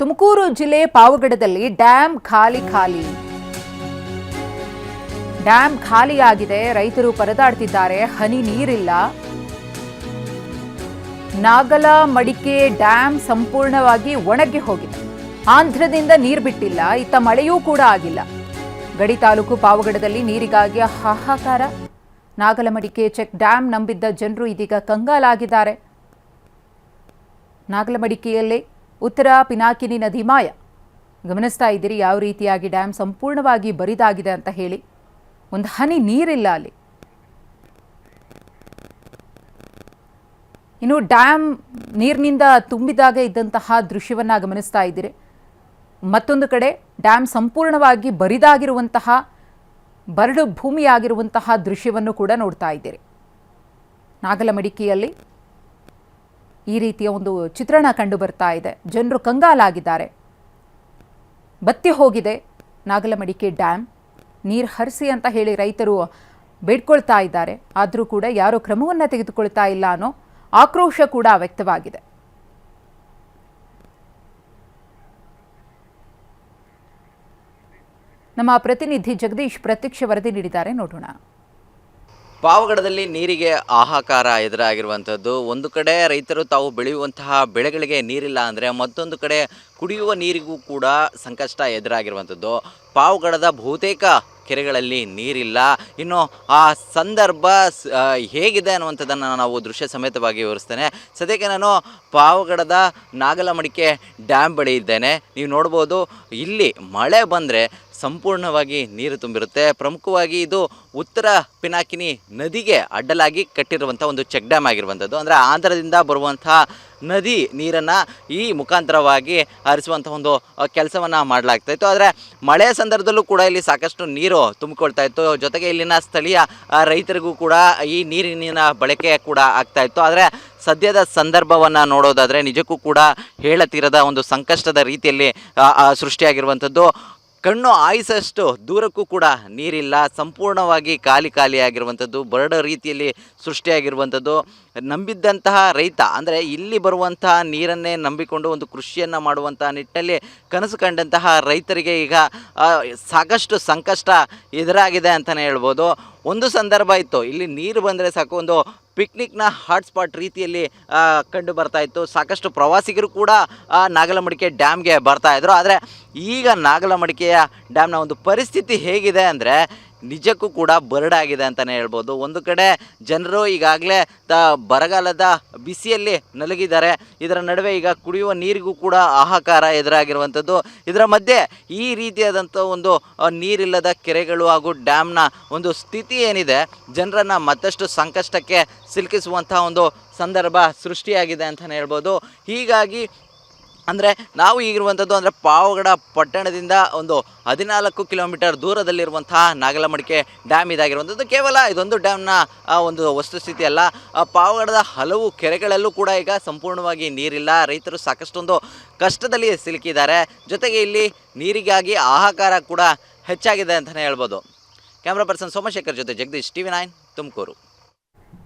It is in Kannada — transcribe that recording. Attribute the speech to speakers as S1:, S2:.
S1: ತುಮಕೂರು ಜಿಲ್ಲೆ ಪಾವಗಡದಲ್ಲಿ ಡ್ಯಾಂ ಖಾಲಿಯಾಗಿದೆ. ರೈತರು ಪರದಾಡ್ತಿದ್ದಾರೆ. ಹನಿ ನೀರಿಲ್ಲ. ನಾಗಲಮಡಿಕೆ ಡ್ಯಾಂ ಸಂಪೂರ್ಣವಾಗಿ ಒಣಗಿ ಹೋಗಿದೆ. ಆಂಧ್ರದಿಂದ ನೀರು ಬಿಟ್ಟಿಲ್ಲ. ಇತ್ತ ಮಳೆಯೂ ಕೂಡ ಆಗಿಲ್ಲ. ಗಡಿ ತಾಲೂಕು ಪಾವಗಡದಲ್ಲಿ ನೀರಿಗಾಗಿ ಹಾಹಾಕಾರ. ನಾಗಲಮಡಿಕೆ ಚೆಕ್ ಡ್ಯಾಂ ನಂಬಿದ್ದ ಜನರು ಇದೀಗ ಕಂಗಾಲಾಗಿದ್ದಾರೆ. ನಾಗಲಮಡಿಕೆಯಲ್ಲಿ ಉತ್ತರ ಪಿನಾಕಿನಿ ನದಿ ಮಾಯ. ಗಮನಿಸ್ತಾ ಇದ್ದೀರಿ ಯಾವ ರೀತಿಯಾಗಿ ಡ್ಯಾಂ ಸಂಪೂರ್ಣವಾಗಿ ಬರಿದಾಗಿದೆ ಅಂತ ಹೇಳಿ. ಒಂದು ಹನಿ ನೀರಿಲ್ಲ ಅಲ್ಲಿ. ಇನ್ನು ಡ್ಯಾಂ ನೀರಿನಿಂದ ತುಂಬಿದಾಗ ಇದ್ದಂತಹ ದೃಶ್ಯವನ್ನ ಗಮನಿಸ್ತಾ ಇದ್ದೀರಿ. ಮತ್ತೊಂದು ಕಡೆ ಡ್ಯಾಂ ಸಂಪೂರ್ಣವಾಗಿ ಬರಿದಾಗಿರುವಂತಹ ಬರಡು ಭೂಮಿಯಾಗಿರುವಂತಹ ದೃಶ್ಯವನ್ನು ಕೂಡ ನೋಡ್ತಾ ಇದ್ದೀರಿ. ನಾಗಲಮಡಿಕೆಯಲ್ಲಿ ಈ ರೀತಿಯ ಒಂದು ಚಿತ್ರಣ ಕಂಡು ಬರ್ತಾ ಇದೆ. ಜನರು ಕಂಗಾಲಾಗಿದ್ದಾರೆ. ಬತ್ತಿ ಹೋಗಿದೆ ನಾಗಲಮಡಿಕೆ ಡ್ಯಾಂ. ನೀರು ಹರಿಸಿ ಅಂತ ಹೇಳಿ ರೈತರು ಬೇಡ್ಕೊಳ್ತಾ ಇದ್ದಾರೆ. ಆದರೂ ಕೂಡ ಯಾರೋ ಕ್ರಮವನ್ನು ತೆಗೆದುಕೊಳ್ತಾ ಇಲ್ಲ ಅನ್ನೋ ಆಕ್ರೋಶ ಕೂಡ ವ್ಯಕ್ತವಾಗಿದೆ. ನಮ್ಮ ಪ್ರತಿನಿಧಿ ಜಗದೀಶ್ ಪ್ರತ್ಯಕ್ಷ ವರದಿ ನೀಡಿದ್ದಾರೆ, ನೋಡೋಣ.
S2: ಪಾವಗಡದಲ್ಲಿ ನೀರಿಗೆ ಹಾಹಾಕಾರ ಎದುರಾಗಿರುವಂಥದ್ದು. ಒಂದು ಕಡೆ ರೈತರು ತಾವು ಬೆಳೆಯುವಂತಹ ಬೆಳೆಗಳಿಗೆ ನೀರಿಲ್ಲ ಅಂದರೆ ಮತ್ತೊಂದು ಕಡೆ ಕುಡಿಯುವ ನೀರಿಗೂ ಕೂಡ ಸಂಕಷ್ಟ ಎದುರಾಗಿರುವಂಥದ್ದು. ಪಾವಗಡದ ಬಹುತೇಕ ಕೆರೆಗಳಲ್ಲಿ ನೀರಿಲ್ಲ. ಇನ್ನು ಆ ಸಂದರ್ಭ ಹೇಗಿದೆ ಅನ್ನುವಂಥದ್ದನ್ನು ನಾವು ದೃಶ್ಯ ಸಮೇತವಾಗಿ ವಿವರಿಸ್ತೇನೆ. ಸದ್ಯಕ್ಕೆ ನಾನು ಪಾವಗಡದ ನಾಗಲಮಡಿಕೆ ಡ್ಯಾಮ್ ಬಳಿ ಇದ್ದೇನೆ. ನೀವು ನೋಡ್ಬೋದು, ಇಲ್ಲಿ ಮಳೆ ಬಂದರೆ ಸಂಪೂರ್ಣವಾಗಿ ನೀರು ತುಂಬಿರುತ್ತೆ. ಪ್ರಮುಖವಾಗಿ ಇದು ಉತ್ತರ ಪಿನಾಕಿನಿ ನದಿಗೆ ಅಡ್ಡಲಾಗಿ ಕಟ್ಟಿರುವಂಥ ಒಂದು ಚೆಕ್ ಡ್ಯಾಮ್ ಆಗಿರುವಂಥದ್ದು. ಅಂದರೆ ಆಂಧ್ರದಿಂದ ಬರುವಂತಹ ನದಿ ನೀರನ್ನು ಈ ಮುಖಾಂತರವಾಗಿ ಹರಿಸುವಂಥ ಒಂದು ಕೆಲಸವನ್ನು ಮಾಡಲಾಗ್ತಾಯಿತ್ತು. ಆದರೆ ಮಳೆಯ ಸಂದರ್ಭದಲ್ಲೂ ಕೂಡ ಇಲ್ಲಿ ಸಾಕಷ್ಟು ನೀರು ತುಂಬಿಕೊಳ್ತಾ ಇತ್ತು. ಜೊತೆಗೆ ಇಲ್ಲಿನ ಸ್ಥಳೀಯ ರೈತರಿಗೂ ಕೂಡ ಈ ನೀರಿನ ಬಳಕೆ ಕೂಡ ಆಗ್ತಾಯಿತ್ತು. ಆದರೆ ಸದ್ಯದ ಸಂದರ್ಭವನ್ನು ನೋಡೋದಾದರೆ ನಿಜಕ್ಕೂ ಕೂಡ ಹೇಳತೀರದ ಒಂದು ಸಂಕಷ್ಟದ ರೀತಿಯಲ್ಲಿ ಸೃಷ್ಟಿಯಾಗಿರುವಂಥದ್ದು. ಕಣ್ಣು ಆಯಿಸಷ್ಟು ದೂರಕ್ಕೂ ಕೂಡ ನೀರಿಲ್ಲ. ಸಂಪೂರ್ಣವಾಗಿ ಖಾಲಿಯಾಗಿರುವಂಥದ್ದು, ಬರಡ ರೀತಿಯಲ್ಲಿ ಸೃಷ್ಟಿಯಾಗಿರುವಂಥದ್ದು. ನಂಬಿದ್ದಂತಹ ರೈತ, ಅಂದರೆ ಇಲ್ಲಿ ಬರುವಂತಹ ನೀರನ್ನೇ ನಂಬಿಕೊಂಡು ಒಂದು ಕೃಷಿಯನ್ನು ಮಾಡುವಂತಹ ನಿಟ್ಟಿನಲ್ಲಿ ಕನಸು ಕಂಡಂತಹ ರೈತರಿಗೆ ಈಗ ಸಾಕಷ್ಟು ಸಂಕಷ್ಟ ಎದುರಾಗಿದೆ ಅಂತಲೇ ಹೇಳ್ಬೋದು. ಒಂದು ಸಂದರ್ಭ ಇತ್ತು, ಇಲ್ಲಿ ನೀರು ಬಂದರೆ ಸಾಕು ಒಂದು ಪಿಕ್ನಿಕ್ನ ಹಾಟ್ಸ್ಪಾಟ್ ರೀತಿಯಲ್ಲಿ ಕಂಡು ಬರ್ತಾಯಿತ್ತು. ಸಾಕಷ್ಟು ಪ್ರವಾಸಿಗರು ಕೂಡ ನಾಗಲಮಡಿಕೆ ಡ್ಯಾಮ್ಗೆ ಬರ್ತಾಯಿದ್ರು. ಆದರೆ ಈಗ ನಾಗಲಮಡಿಕೆಯ ಡ್ಯಾಮ್ನ ಒಂದು ಪರಿಸ್ಥಿತಿ ಹೇಗಿದೆ ಅಂದರೆ ನಿಜಕ್ಕೂ ಕೂಡ ಬರಡಾಗಿದೆ ಅಂತಲೇ ಹೇಳ್ಬೋದು. ಒಂದು ಕಡೆ ಜನರು ಈಗಾಗಲೇ ಬರಗಾಲದ ಬಿಸಿಯಲ್ಲಿ ನಲಗಿದ್ದಾರೆ. ಇದರ ನಡುವೆ ಈಗ ಕುಡಿಯುವ ನೀರಿಗೂ ಕೂಡ ಹಾಹಾಕಾರ ಎದುರಾಗಿರುವಂಥದ್ದು. ಇದರ ಮಧ್ಯೆ ಈ ರೀತಿಯಾದಂಥ ಒಂದು ನೀರಿಲ್ಲದ ಕೆರೆಗಳು ಹಾಗೂ ಡ್ಯಾಮ್ನ ಒಂದು ಸ್ಥಿತಿ ಏನಿದೆ ಜನರನ್ನು ಮತ್ತಷ್ಟು ಸಂಕಷ್ಟಕ್ಕೆ ಸಿಲುಕಿಸುವಂಥ ಒಂದು ಸಂದರ್ಭ ಸೃಷ್ಟಿಯಾಗಿದೆ ಅಂತಲೇ ಹೇಳ್ಬೋದು. ಹೀಗಾಗಿ ಅಂದರೆ ನಾವು ಈಗಿರುವಂಥದ್ದು ಅಂದರೆ ಪಾವಗಡ ಪಟ್ಟಣದಿಂದ ಒಂದು 14 ಕಿಲೋಮೀಟರ್ ದೂರದಲ್ಲಿರುವಂತಹ ನಾಗಲಮಡಿಕೆ ಡ್ಯಾಮ್ ಇದಾಗಿರುವಂಥದ್ದು. ಕೇವಲ ಇದೊಂದು ಡ್ಯಾಮ್ನ ಒಂದು ವಸ್ತುಸ್ಥಿತಿ ಅಲ್ಲ. ಪಾವಗಡದ ಹಲವು ಕೆರೆಗಳಲ್ಲೂ ಕೂಡ ಈಗ ಸಂಪೂರ್ಣವಾಗಿ ನೀರಿಲ್ಲ. ರೈತರು ಸಾಕಷ್ಟೊಂದು ಕಷ್ಟದಲ್ಲಿ ಸಿಲುಕಿದ್ದಾರೆ. ಜೊತೆಗೆ ಇಲ್ಲಿ ನೀರಿಗಾಗಿ ಹಾಹಾಕಾರ ಕೂಡ ಹೆಚ್ಚಾಗಿದೆ ಅಂತಲೇ ಹೇಳ್ಬೋದು. ಕ್ಯಾಮ್ರಾ ಪರ್ಸನ್ ಸೋಮಶೇಖರ್ ಜೊತೆ ಜಗದೀಶ್, TV9 ತುಮಕೂರು.